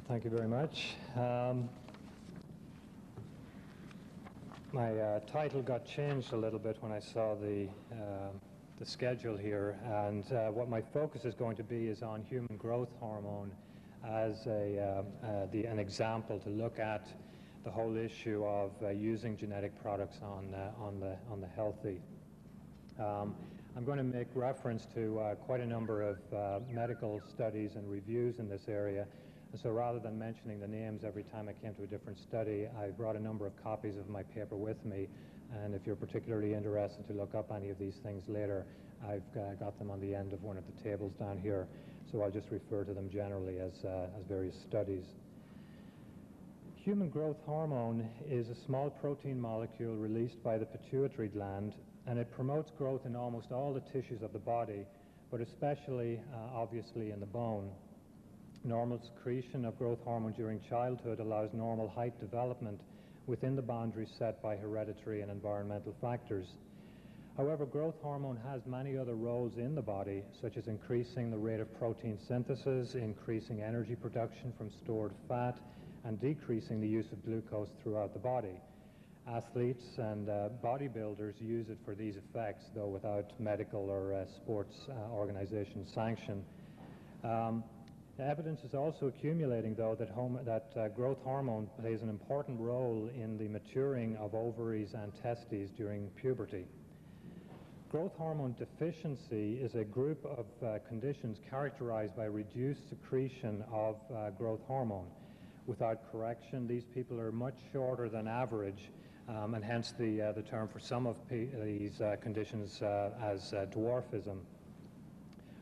Thank you very much. My title got changed a little bit when I saw the schedule here, and what my focus is going to be is on human growth hormone as an example to look at the whole issue of using genetic products on the healthy. I'm going to make reference to quite a number of medical studies and reviews in this area. And so rather than mentioning the names every time I came to a different study, I brought a number of copies of my paper with me. And if you're particularly interested to look up any of these things later, I've got them on the end of one of the tables down here. So I'll just refer to them generally as various studies. Human growth hormone is a small protein molecule released by the pituitary gland, and it promotes growth in almost all the tissues of the body, but especially, obviously, in the bone. Normal secretion of growth hormone during childhood allows normal height development within the boundaries set by hereditary and environmental factors. However, growth hormone has many other roles in the body, such as increasing the rate of protein synthesis, increasing energy production from stored fat, and decreasing the use of glucose throughout the body. Athletes and bodybuilders use it for these effects, though without medical or sports organization sanction. Evidence is also accumulating, though, that growth hormone plays an important role in the maturing of ovaries and testes during puberty. Growth hormone deficiency is a group of conditions characterized by reduced secretion of growth hormone. Without correction, these people are much shorter than average, and hence the term for some of these conditions as dwarfism.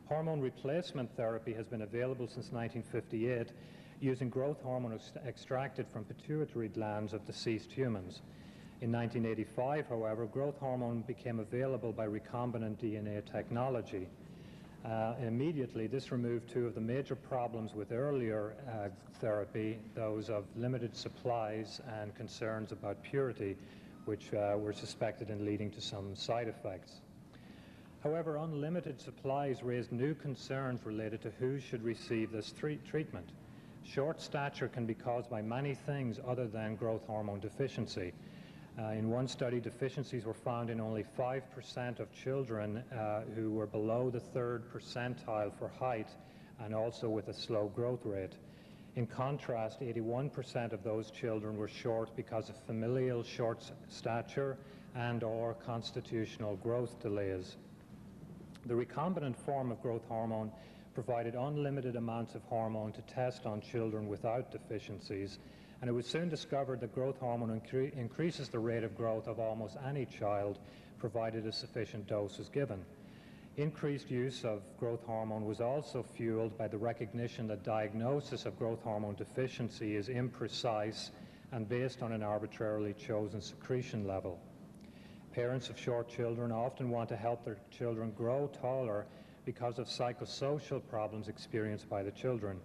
Hormone replacement therapy has been available since 1958 using growth hormone extracted from pituitary glands of deceased humans. In 1985, however, growth hormone became available by recombinant DNA technology. Immediately, this removed two of the major problems with earlier therapy, those of limited supplies and concerns about purity, which were suspected in leading to some side effects. However, unlimited supplies raised new concerns related to who should receive this treatment. Short stature can be caused by many things other than growth hormone deficiency. In one study, deficiencies were found in only 5% of children who were below the 3rd percentile for height and also with a slow growth rate. In contrast, 81% of those children were short because of familial short stature and/or constitutional growth delays. The recombinant form of growth hormone provided unlimited amounts of hormone to test on children without deficiencies, and it was soon discovered that growth hormone increases the rate of growth of almost any child, provided a sufficient dose is given. Increased use of growth hormone was also fueled by the recognition that diagnosis of growth hormone deficiency is imprecise and based on an arbitrarily chosen secretion level. Parents of short children often want to help their children grow taller because of psychosocial problems experienced by the children.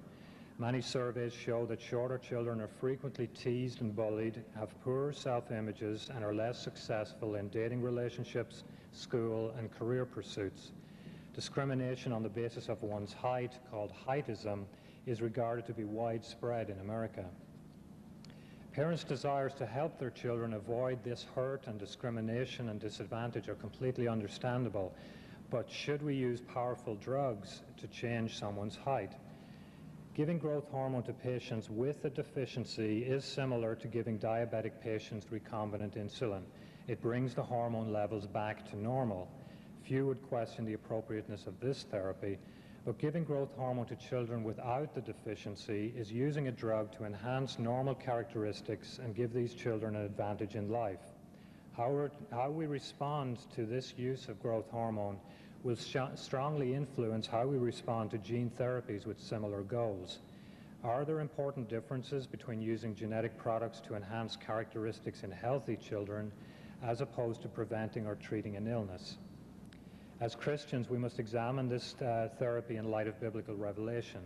Many surveys show that shorter children are frequently teased and bullied, have poorer self-images, and are less successful in dating relationships, school, and career pursuits. Discrimination on the basis of one's height, called heightism, is regarded to be widespread in America. Parents' desires to help their children avoid this hurt and discrimination and disadvantage are completely understandable, but should we use powerful drugs to change someone's height? Giving growth hormone to patients with a deficiency is similar to giving diabetic patients recombinant insulin. It brings the hormone levels back to normal. Few would question the appropriateness of this therapy, but giving growth hormone to children without the deficiency is using a drug to enhance normal characteristics and give these children an advantage in life. How we respond to this use of growth hormone will strongly influence how we respond to gene therapies with similar goals. Are there important differences between using genetic products to enhance characteristics in healthy children as opposed to preventing or treating an illness? As Christians, we must examine this therapy in light of biblical revelation.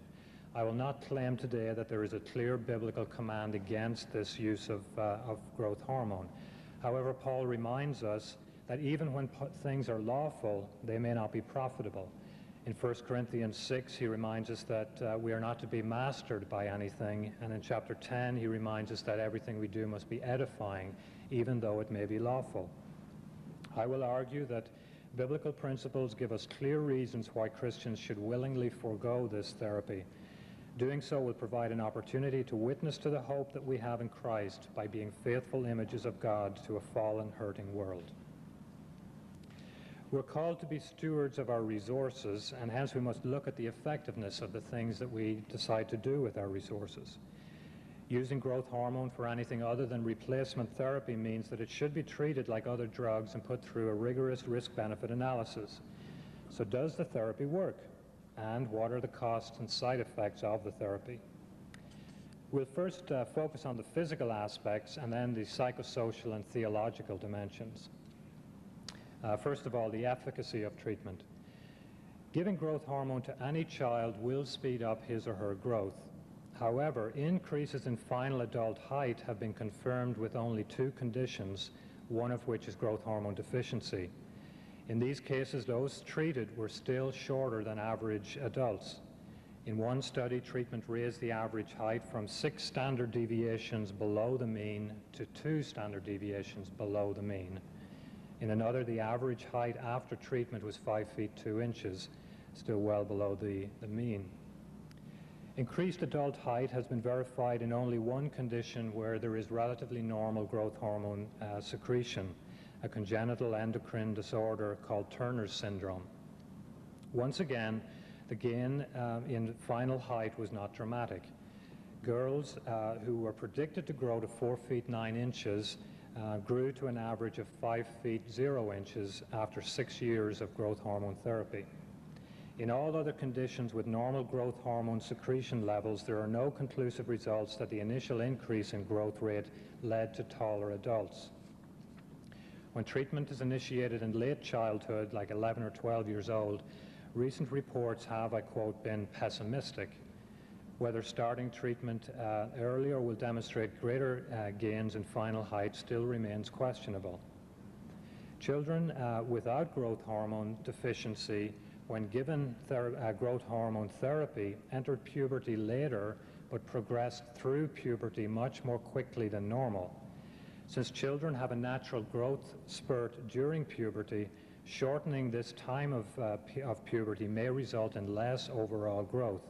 I will not claim today that there is a clear biblical command against this use of growth hormone. However, Paul reminds us that even when things are lawful, they may not be profitable. In 1 Corinthians 6, he reminds us that we are not to be mastered by anything, and in chapter 10, he reminds us that everything we do must be edifying, even though it may be lawful. I will argue that biblical principles give us clear reasons why Christians should willingly forego this therapy. Doing so will provide an opportunity to witness to the hope that we have in Christ by being faithful images of God to a fallen, hurting world. We're called to be stewards of our resources, and hence we must look at the effectiveness of the things that we decide to do with our resources. Using growth hormone for anything other than replacement therapy means that it should be treated like other drugs and put through a rigorous risk-benefit analysis. So does the therapy work? And what are the costs and side effects of the therapy? We'll first focus on the physical aspects and then the psychosocial and theological dimensions. First of all, the efficacy of treatment. Giving growth hormone to any child will speed up his or her growth. However, increases in final adult height have been confirmed with only 2 conditions, one of which is growth hormone deficiency. In these cases, those treated were still shorter than average adults. In one study, treatment raised the average height from 6 standard deviations below the mean to 2 standard deviations below the mean. In another, the average height after treatment was 5 feet 2 inches, still well below the mean. Increased adult height has been verified in only one condition where there is relatively normal growth hormone secretion, a congenital endocrine disorder called Turner's syndrome. Once again, the gain in final height was not dramatic. Girls who were predicted to grow to 4 feet 9 inches grew to an average of 5 feet 0 inches after 6 years of growth hormone therapy. In all other conditions with normal growth hormone secretion levels, there are no conclusive results that the initial increase in growth rate led to taller adults. When treatment is initiated in late childhood, like 11 or 12 years old, recent reports have, I quote, been pessimistic. Whether starting treatment earlier will demonstrate greater gains in final height still remains questionable. Children without growth hormone deficiency, when given growth hormone therapy, entered puberty later but progressed through puberty much more quickly than normal. Since children have a natural growth spurt during puberty, shortening this time of puberty may result in less overall growth.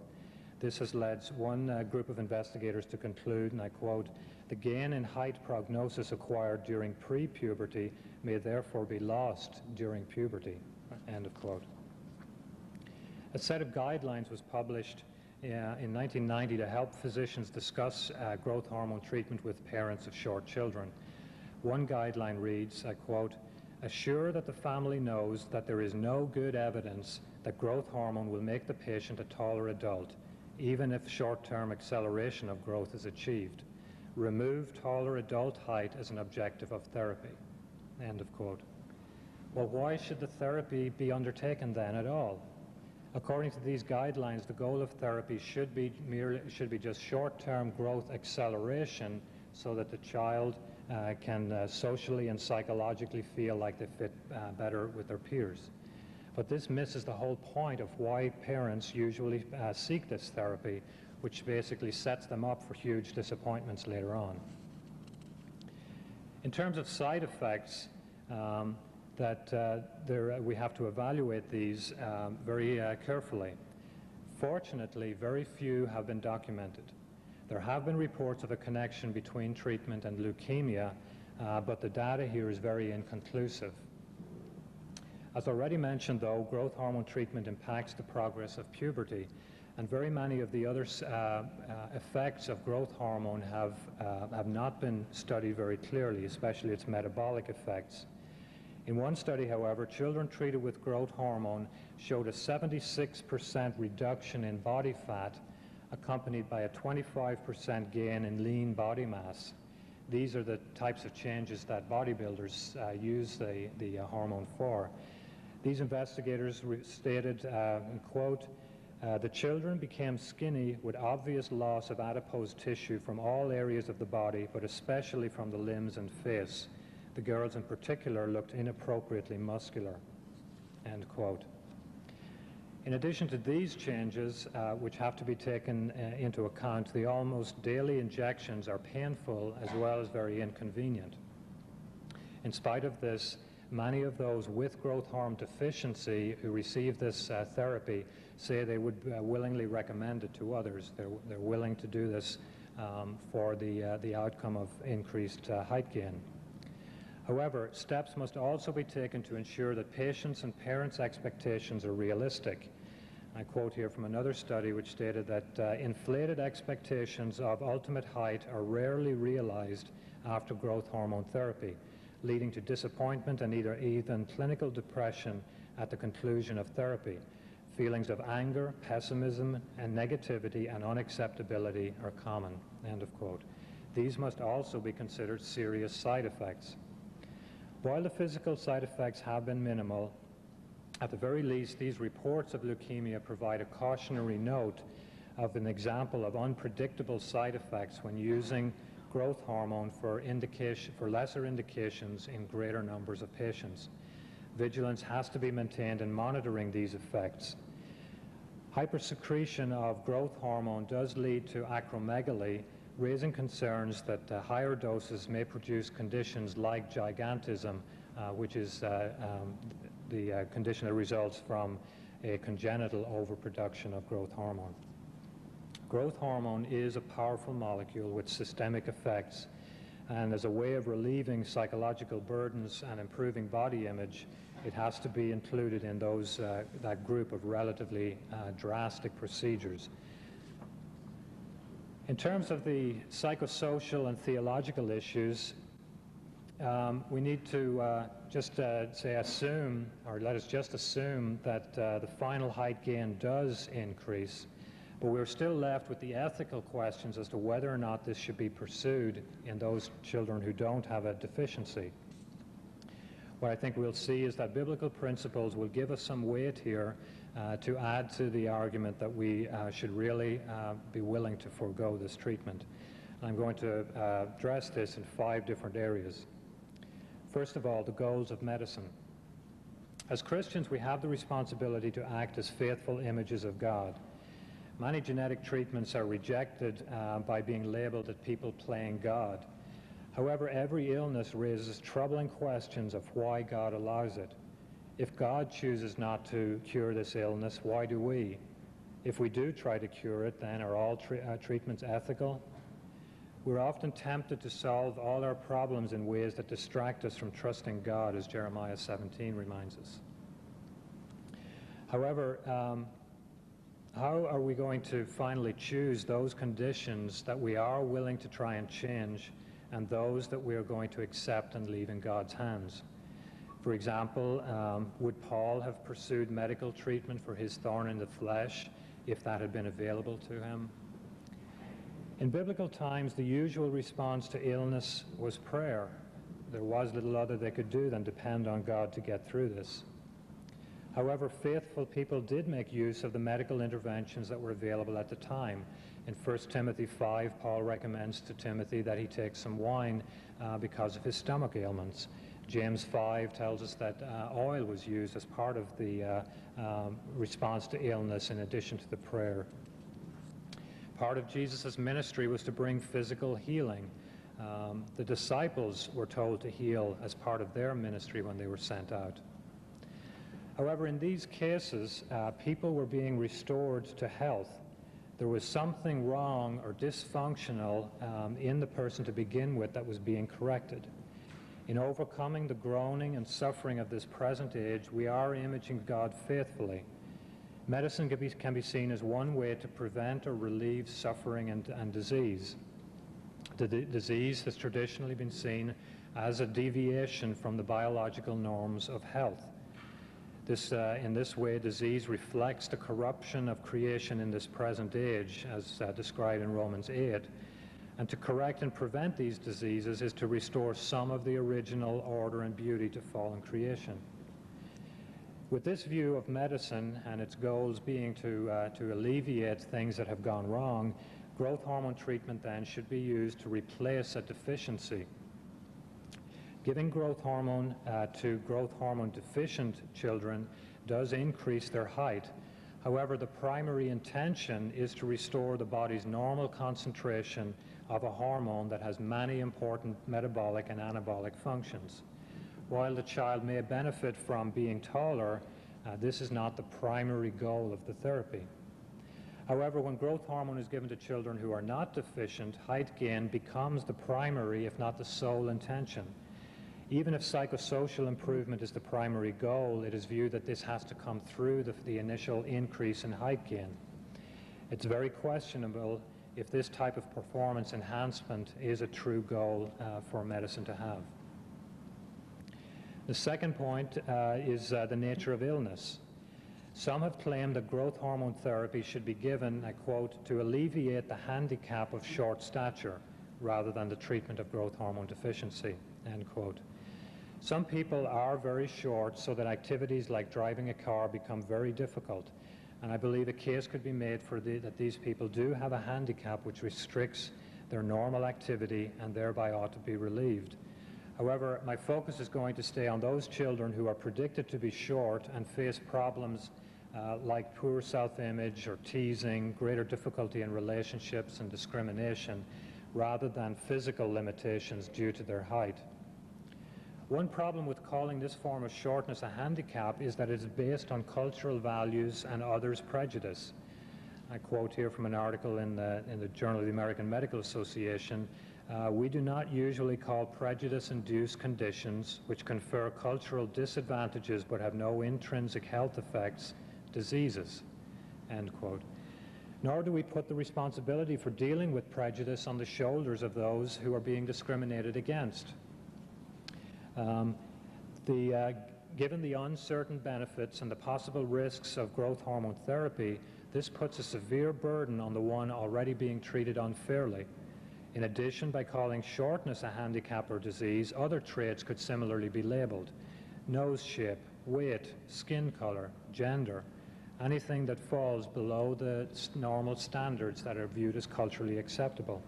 This has led one group of investigators to conclude, and I quote, "The gain in height prognosis acquired during pre-puberty may therefore be lost during puberty," end of quote. A set of guidelines was published in 1990 to help physicians discuss growth hormone treatment with parents of short children. One guideline reads, I quote, "Assure that the family knows that there is no good evidence that growth hormone will make the patient a taller adult, even if short-term acceleration of growth is achieved. Remove taller adult height as an objective of therapy," end of quote. Well, why should the therapy be undertaken then at all? According to these guidelines, the goal of therapy should be just short-term growth acceleration so that the child can socially and psychologically feel like they fit better with their peers. But this misses the whole point of why parents usually seek this therapy, which basically sets them up for huge disappointments later on. In terms of side effects, we have to evaluate these very carefully. Fortunately, very few have been documented. There have been reports of a connection between treatment and leukemia, but the data here is very inconclusive. As already mentioned, though, growth hormone treatment impacts the progress of puberty, and very many of the other effects of growth hormone have not been studied very clearly, especially its metabolic effects. In one study, however, children treated with growth hormone showed a 76% reduction in body fat, accompanied by a 25% gain in lean body mass. These are the types of changes that bodybuilders use the hormone for. These investigators stated, and quote, "The children became skinny with obvious loss of adipose tissue from all areas of the body, but especially from the limbs and face. The girls in particular looked inappropriately muscular," end quote. In addition to these changes, which have to be taken into account, the almost daily injections are painful as well as very inconvenient. In spite of this, many of those with growth hormone deficiency who receive this therapy say they would willingly recommend it to others. They're willing to do this for the outcome of increased height gain. However, steps must also be taken to ensure that patients' and parents' expectations are realistic. I quote here from another study which stated that inflated expectations of ultimate height are rarely realized after growth hormone therapy, leading to disappointment and even clinical depression at the conclusion of therapy. Feelings of anger, pessimism, and negativity and unacceptability are common, end of quote. These must also be considered serious side effects. While the physical side effects have been minimal, at the very least, these reports of leukemia provide a cautionary note of an example of unpredictable side effects when using growth hormone for lesser indications in greater numbers of patients. Vigilance has to be maintained in monitoring these effects. Hypersecretion of growth hormone does lead to acromegaly, raising concerns that higher doses may produce conditions like gigantism, which is the condition that results from a congenital overproduction of growth hormone. Growth hormone is a powerful molecule with systemic effects, and as a way of relieving psychological burdens and improving body image, it has to be included in that group of relatively drastic procedures. In terms of the psychosocial and theological issues, we need to assume that the final height gain does increase, but we're still left with the ethical questions as to whether or not this should be pursued in those children who don't have a deficiency. What I think we'll see is that biblical principles will give us some weight here to add to the argument that we should really be willing to forego this treatment. I'm going to address this in 5 different areas. First of all, the goals of medicine. As Christians, we have the responsibility to act as faithful images of God. Many genetic treatments are rejected by being labeled as people playing God. However, every illness raises troubling questions of why God allows it. If God chooses not to cure this illness, why do we? If we do try to cure it, then are all treatments ethical? We're often tempted to solve all our problems in ways that distract us from trusting God, as Jeremiah 17 reminds us. However, how are we going to finally choose those conditions that we are willing to try and change and those that we are going to accept and leave in God's hands? For example, would Paul have pursued medical treatment for his thorn in the flesh if that had been available to him? In biblical times, the usual response to illness was prayer. There was little other they could do than depend on God to get through this. However, faithful people did make use of the medical interventions that were available at the time. In 1 Timothy 5, Paul recommends to Timothy that he take some wine because of his stomach ailments. James 5 tells us that oil was used as part of the response to illness in addition to the prayer. Part of Jesus' ministry was to bring physical healing. The disciples were told to heal as part of their ministry when they were sent out. However, in these cases, people were being restored to health. There was something wrong or dysfunctional in the person to begin with that was being corrected. In overcoming the groaning and suffering of this present age, we are imaging God faithfully. Medicine can be seen as one way to prevent or relieve suffering and disease. The disease has traditionally been seen as a deviation from the biological norms of health. In this way, disease reflects the corruption of creation in this present age, as described in Romans 8. And to correct and prevent these diseases is to restore some of the original order and beauty to fallen creation. With this view of medicine and its goals being to alleviate things that have gone wrong, growth hormone treatment then should be used to replace a deficiency. Giving growth hormone to growth hormone deficient children does increase their height. However, the primary intention is to restore the body's normal concentration of a hormone that has many important metabolic and anabolic functions. While the child may benefit from being taller, this is not the primary goal of the therapy. However, when growth hormone is given to children who are not deficient, height gain becomes the primary, if not the sole, intention. Even if psychosocial improvement is the primary goal, it is viewed that this has to come through the initial increase in height gain. It's very questionable if this type of performance enhancement is a true goal for medicine to have. The second point is the nature of illness. Some have claimed that growth hormone therapy should be given, I quote, to alleviate the handicap of short stature rather than the treatment of growth hormone deficiency, end quote. Some people are very short so that activities like driving a car become very difficult, and I believe a case could be made for that these people do have a handicap which restricts their normal activity and thereby ought to be relieved. However, my focus is going to stay on those children who are predicted to be short and face problems like poor self-image or teasing, greater difficulty in relationships and discrimination, rather than physical limitations due to their height. One problem with calling this form of shortness a handicap is that it is based on cultural values and others' prejudice. I quote here from an article in the Journal of the American Medical Association, we do not usually call prejudice-induced conditions which confer cultural disadvantages but have no intrinsic health effects diseases, end quote. Nor do we put the responsibility for dealing with prejudice on the shoulders of those who are being discriminated against. Given the uncertain benefits and the possible risks of growth hormone therapy, this puts a severe burden on the one already being treated unfairly. In addition, by calling shortness a handicap or disease, other traits could similarly be labeled. Nose shape, weight, skin color, gender, anything that falls below the normal standards that are viewed as culturally acceptable.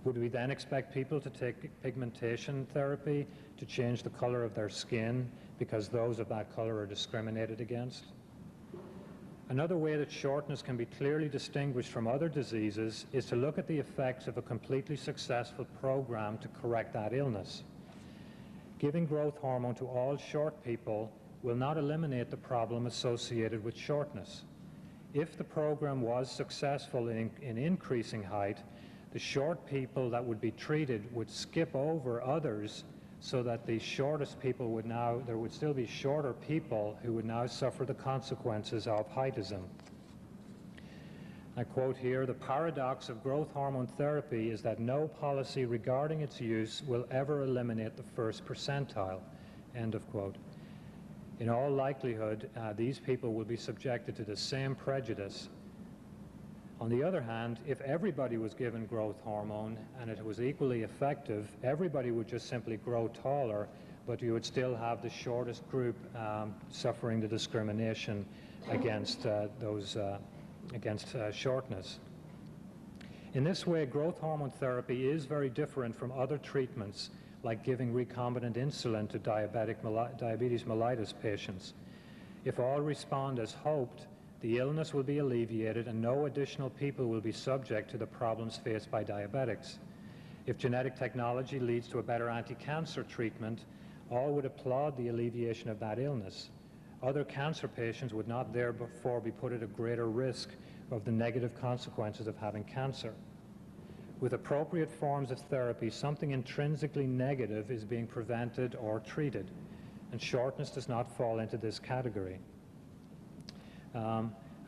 Would we then expect people to take pigmentation therapy to change the color of their skin because those of that color are discriminated against? Another way that shortness can be clearly distinguished from other diseases is to look at the effects of a completely successful program to correct that illness. Giving growth hormone to all short people will not eliminate the problem associated with shortness. If the program was successful in increasing height, the short people that would be treated would skip over others so that the shortest people would now, there would still be shorter people who would now suffer the consequences of heightism. I quote here, the paradox of growth hormone therapy is that no policy regarding its use will ever eliminate the first percentile, end of quote. In all likelihood, these people will be subjected to the same prejudice. On the other hand, if everybody was given growth hormone and it was equally effective, everybody would just simply grow taller, but you would still have the shortest group suffering the discrimination against shortness. In this way, growth hormone therapy is very different from other treatments like giving recombinant insulin to diabetes mellitus patients. If all respond as hoped, the illness will be alleviated and no additional people will be subject to the problems faced by diabetics. If genetic technology leads to a better anti-cancer treatment, all would applaud the alleviation of that illness. Other cancer patients would not therefore be put at a greater risk of the negative consequences of having cancer. With appropriate forms of therapy, something intrinsically negative is being prevented or treated, and shortness does not fall into this category.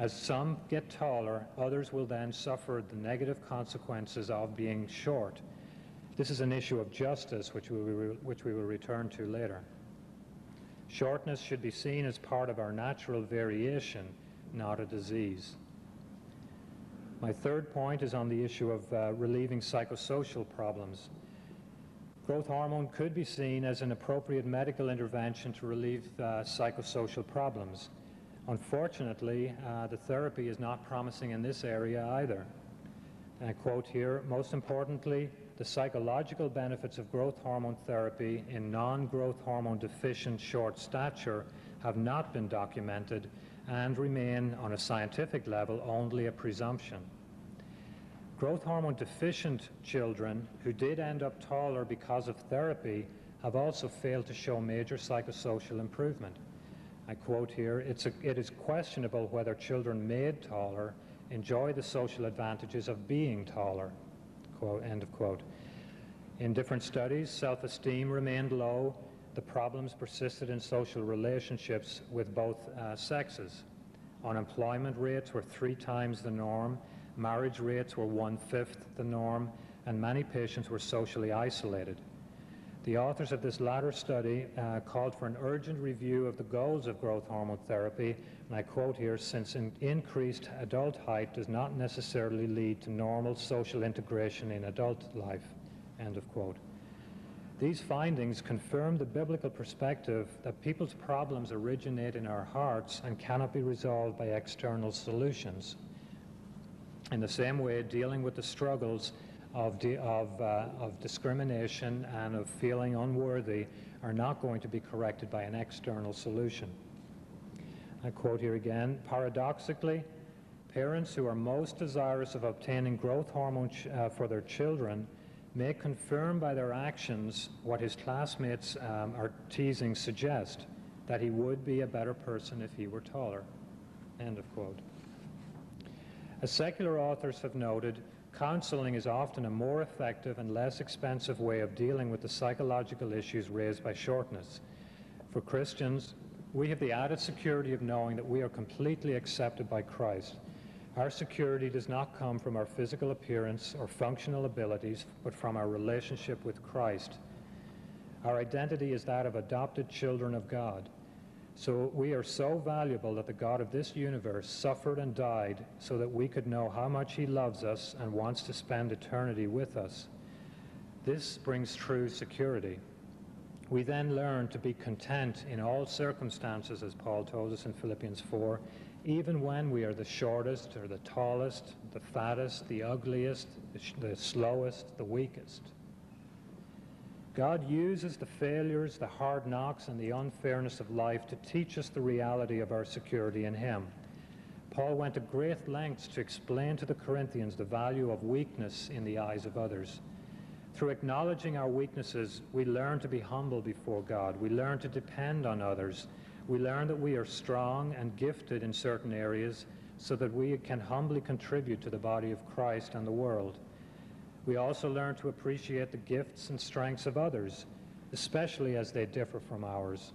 As some get taller, others will then suffer the negative consequences of being short. This is an issue of justice, which we will return to later. Shortness should be seen as part of our natural variation, not a disease. My third point is on the issue of relieving psychosocial problems. Growth hormone could be seen as an appropriate medical intervention to relieve psychosocial problems. Unfortunately, the therapy is not promising in this area either. And I quote here, most importantly, the psychological benefits of growth hormone therapy in non-growth hormone deficient short stature have not been documented, and remain, on a scientific level, only a presumption. Growth hormone deficient children who did end up taller because of therapy have also failed to show major psychosocial improvement. I quote here, it is questionable whether children made taller enjoy the social advantages of being taller, quote, end of quote. In different studies, self-esteem remained low. The problems persisted in social relationships with both sexes. Unemployment rates were 3 times the norm, marriage rates were 1/5 the norm, and many patients were socially isolated. The authors of this latter study called for an urgent review of the goals of growth hormone therapy, and I quote here, since increased adult height does not necessarily lead to normal social integration in adult life, end of quote. These findings confirm the biblical perspective that people's problems originate in our hearts and cannot be resolved by external solutions. In the same way, dealing with the struggles of discrimination and of feeling unworthy are not going to be corrected by an external solution. I quote here again, paradoxically, parents who are most desirous of obtaining growth hormone for their children may confirm by their actions what his classmates are teasing suggest, that he would be a better person if he were taller, end of quote. As secular authors have noted, counseling is often a more effective and less expensive way of dealing with the psychological issues raised by shortness. For Christians, we have the added security of knowing that we are completely accepted by Christ. Our security does not come from our physical appearance or functional abilities, but from our relationship with Christ. Our identity is that of adopted children of God. So we are so valuable that the God of this universe suffered and died so that we could know how much he loves us and wants to spend eternity with us. This brings true security. We then learn to be content in all circumstances, as Paul told us in Philippians 4, even when we are the shortest or the tallest, the fattest, the ugliest, the slowest, the weakest. God uses the failures, the hard knocks, and the unfairness of life to teach us the reality of our security in him. Paul went to great lengths to explain to the Corinthians the value of weakness in the eyes of others. Through acknowledging our weaknesses, we learn to be humble before God. We learn to depend on others. We learn that we are strong and gifted in certain areas so that we can humbly contribute to the body of Christ and the world. We also learn to appreciate the gifts and strengths of others, especially as they differ from ours.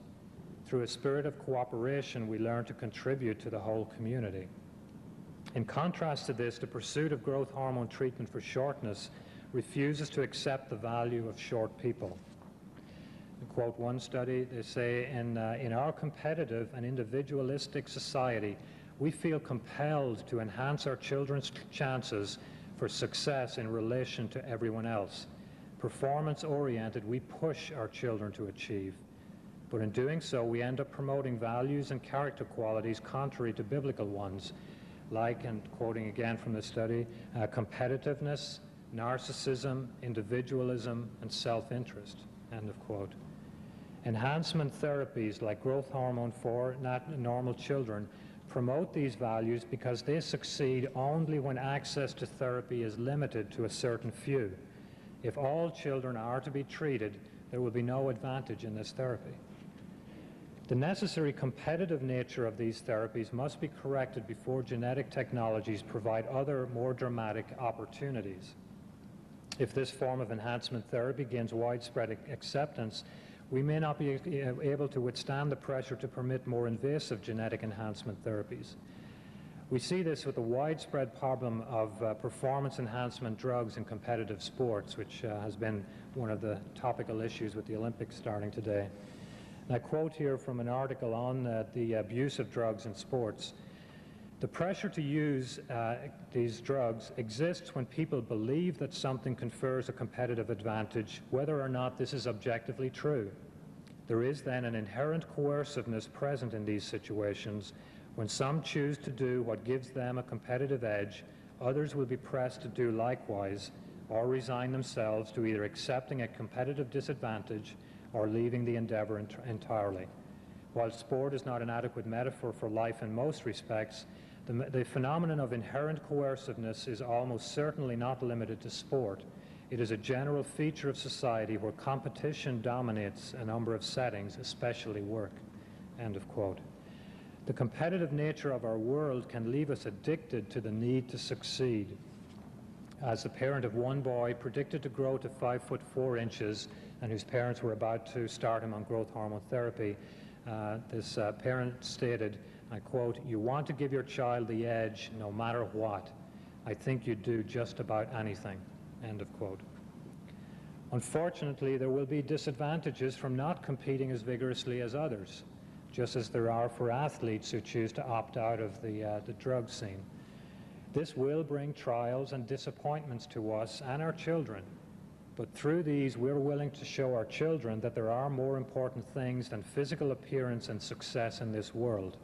Through a spirit of cooperation, we learn to contribute to the whole community. In contrast to this, the pursuit of growth hormone treatment for shortness refuses to accept the value of short people. To quote one study, they say, in our competitive and individualistic society, we feel compelled to enhance our children's chances for success in relation to everyone else. Performance-oriented, we push our children to achieve. But in doing so, we end up promoting values and character qualities contrary to biblical ones, like, and quoting again from the study, competitiveness, narcissism, individualism, and self-interest, end of quote. Enhancement therapies like growth hormone for normal children promote these values because they succeed only when access to therapy is limited to a certain few. If all children are to be treated, there will be no advantage in this therapy. The necessary competitive nature of these therapies must be corrected before genetic technologies provide other, more dramatic opportunities. If this form of enhancement therapy gains widespread acceptance, we may not be able to withstand the pressure to permit more invasive genetic enhancement therapies. We see this with the widespread problem of performance enhancement drugs in competitive sports, which has been one of the topical issues with the Olympics starting today. And I quote here from an article on the abuse of drugs in sports. The pressure to use these drugs exists when people believe that something confers a competitive advantage, whether or not this is objectively true. There is then an inherent coerciveness present in these situations. When some choose to do what gives them a competitive edge, others will be pressed to do likewise, or resign themselves to either accepting a competitive disadvantage or leaving the endeavor entirely. While sport is not an adequate metaphor for life in most respects, the phenomenon of inherent coerciveness is almost certainly not limited to sport. It is a general feature of society where competition dominates a number of settings, especially work." End of quote. The competitive nature of our world can leave us addicted to the need to succeed. As the parent of one boy predicted to grow to 5'4" and whose parents were about to start him on growth hormone therapy, this parent stated, I quote, "You want to give your child the edge no matter what. I think you'd do just about anything." End of quote. Unfortunately, there will be disadvantages from not competing as vigorously as others, just as there are for athletes who choose to opt out of the drug scene. This will bring trials and disappointments to us and our children, but through these we're willing to show our children that there are more important things than physical appearance and success in this world.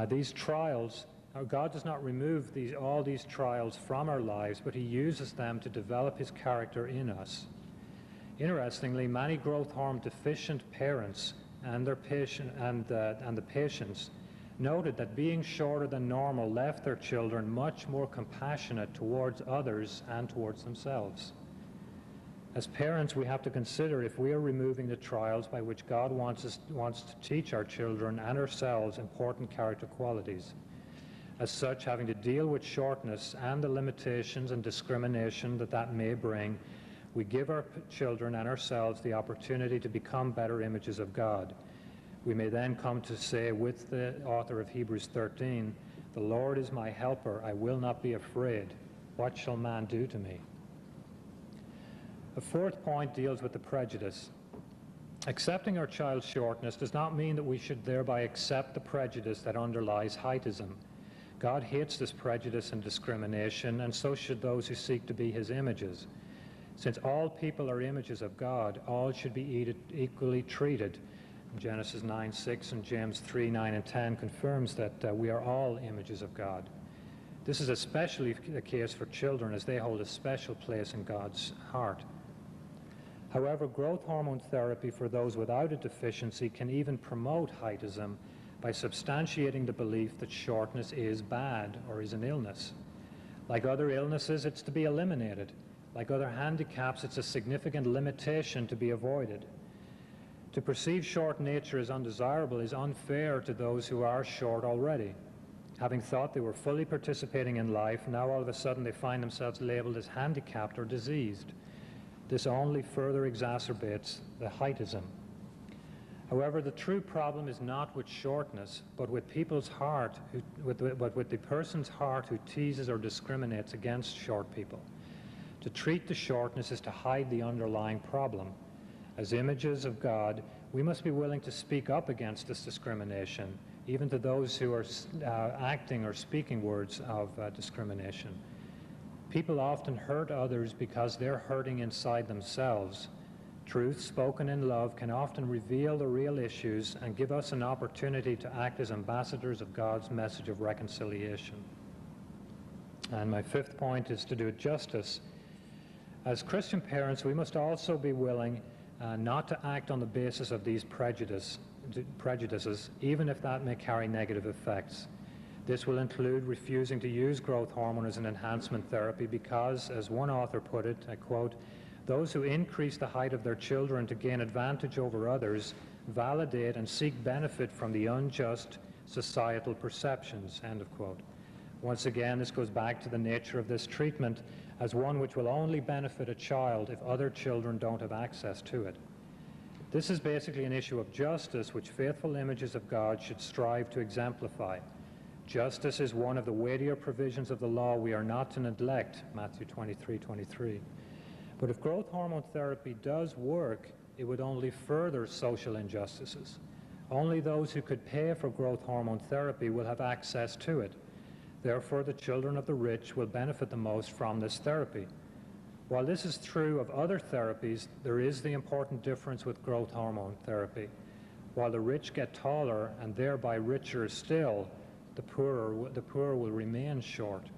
These trials, God does not remove all these trials from our lives, but He uses them to develop His character in us. Interestingly, many growth hormone deficient parents and the patients noted that being shorter than normal left their children much more compassionate towards others and towards themselves. As parents, we have to consider if we are removing the trials by which God wants to teach our children and ourselves important character qualities. As such, having to deal with shortness and the limitations and discrimination that may bring, we give our children and ourselves the opportunity to become better images of God. We may then come to say with the author of Hebrews 13, "The Lord is my helper, I will not be afraid. What shall man do to me?" A fourth point deals with the prejudice. Accepting our child's shortness does not mean that we should thereby accept the prejudice that underlies heightism. God hates this prejudice and discrimination, and so should those who seek to be His images. Since all people are images of God, all should be equally treated. Genesis 9:6 and James 3:9 and 10 confirms that we are all images of God. This is especially the case for children, as they hold a special place in God's heart. However, growth hormone therapy for those without a deficiency can even promote heightism by substantiating the belief that shortness is bad or is an illness. Like other illnesses, it's to be eliminated. Like other handicaps, it's a significant limitation to be avoided. To perceive short nature as undesirable is unfair to those who are short already. Having thought they were fully participating in life, now all of a sudden they find themselves labeled as handicapped or diseased. This only further exacerbates the heightism. However, the true problem is not with shortness, but with people's heart, with the person's heart who teases or discriminates against short people. To treat the shortness is to hide the underlying problem. As images of God, we must be willing to speak up against this discrimination, even to those who are acting or speaking words of discrimination. People often hurt others because they're hurting inside themselves. Truth spoken in love can often reveal the real issues and give us an opportunity to act as ambassadors of God's message of reconciliation. And my fifth point is to do it justice. As Christian parents, we must also be willing not to act on the basis of these prejudices, even if that may carry negative effects. This will include refusing to use growth hormone as an enhancement therapy because, as one author put it, I quote, "Those who increase the height of their children to gain advantage over others validate and seek benefit from the unjust societal perceptions," end of quote. Once again, this goes back to the nature of this treatment as one which will only benefit a child if other children don't have access to it. This is basically an issue of justice which faithful images of God should strive to exemplify. Justice is one of the weightier provisions of the law we are not to neglect, Matthew 23:23. But if growth hormone therapy does work, it would only further social injustices. Only those who could pay for growth hormone therapy will have access to it. Therefore, the children of the rich will benefit the most from this therapy. While this is true of other therapies, there is the important difference with growth hormone therapy. While the rich get taller and thereby richer still, the poor will remain short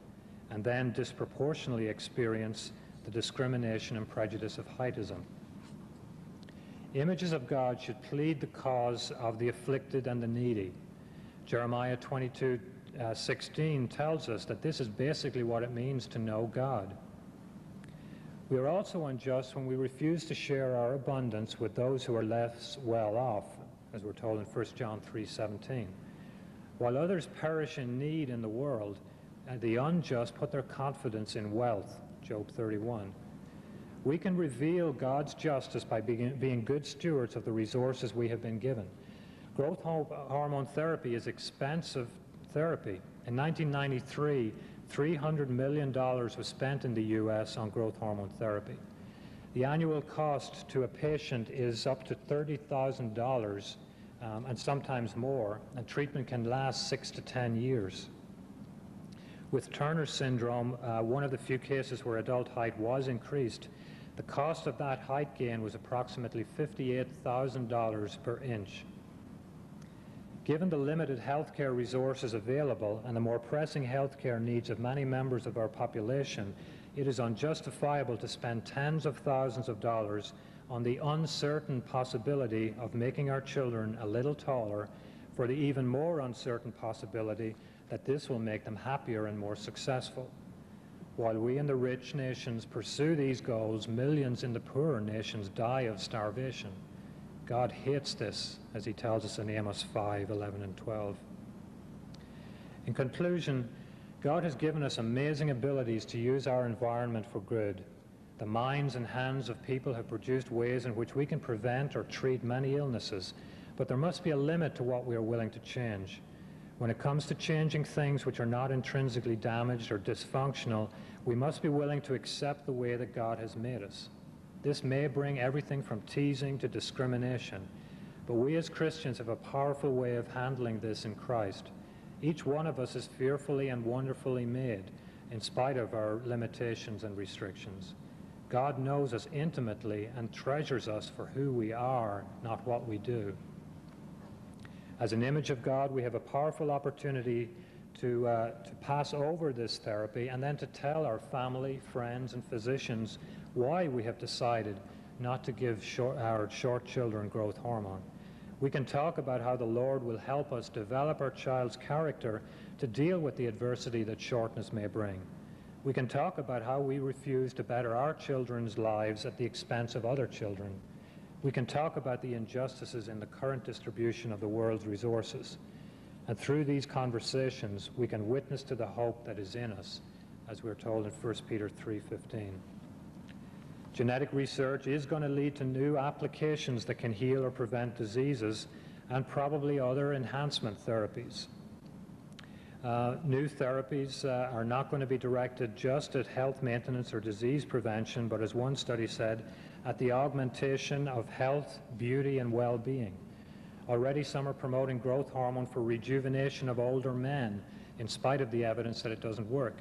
and then disproportionately experience the discrimination and prejudice of heightism. Images of God should plead the cause of the afflicted and the needy. Jeremiah 22:16 tells us that this is basically what it means to know God. We are also unjust when we refuse to share our abundance with those who are less well off, as we're told in 1 John 3:17. While others perish in need in the world, the unjust put their confidence in wealth, Job 31. We can reveal God's justice by being good stewards of the resources we have been given. Growth hormone therapy is expensive therapy. In 1993, $300 million was spent in the U.S. on growth hormone therapy. The annual cost to a patient is up to $30,000 and sometimes more, and treatment can last 6 to 10 years. With Turner syndrome, one of the few cases where adult height was increased, the cost of that height gain was approximately $58,000 per inch. Given the limited healthcare resources available and the more pressing healthcare needs of many members of our population, it is unjustifiable to spend tens of thousands of dollars on the uncertain possibility of making our children a little taller, for the even more uncertain possibility that this will make them happier and more successful. While we in the rich nations pursue these goals, millions in the poorer nations die of starvation. God hates this, as he tells us in Amos 5:11 and 12. In conclusion, God has given us amazing abilities to use our environment for good. The minds and hands of people have produced ways in which we can prevent or treat many illnesses, but there must be a limit to what we are willing to change. When it comes to changing things which are not intrinsically damaged or dysfunctional, we must be willing to accept the way that God has made us. This may bring everything from teasing to discrimination, but we as Christians have a powerful way of handling this in Christ. Each one of us is fearfully and wonderfully made, in spite of our limitations and restrictions. God knows us intimately and treasures us for who we are, not what we do. As an image of God, we have a powerful opportunity to pass over this therapy and then to tell our family, friends, and physicians why we have decided not to give our short children growth hormone. We can talk about how the Lord will help us develop our child's character to deal with the adversity that shortness may bring. We can talk about how we refuse to better our children's lives at the expense of other children. We can talk about the injustices in the current distribution of the world's resources. And through these conversations, we can witness to the hope that is in us, as we're told in 1 Peter 3:15. Genetic research is going to lead to new applications that can heal or prevent diseases and probably other enhancement therapies. New therapies are not going to be directed just at health maintenance or disease prevention, but as one study said, at the augmentation of health, beauty, and well-being. Already some are promoting growth hormone for rejuvenation of older men, in spite of the evidence that it doesn't work.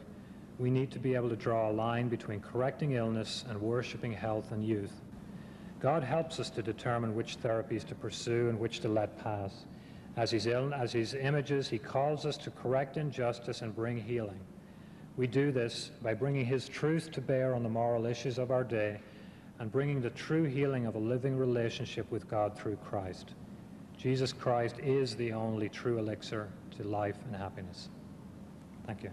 We need to be able to draw a line between correcting illness and worshiping health and youth. God helps us to determine which therapies to pursue and which to let pass. As his images, he calls us to correct injustice and bring healing. We do this by bringing his truth to bear on the moral issues of our day and bringing the true healing of a living relationship with God through Christ. Jesus Christ is the only true elixir to life and happiness. Thank you.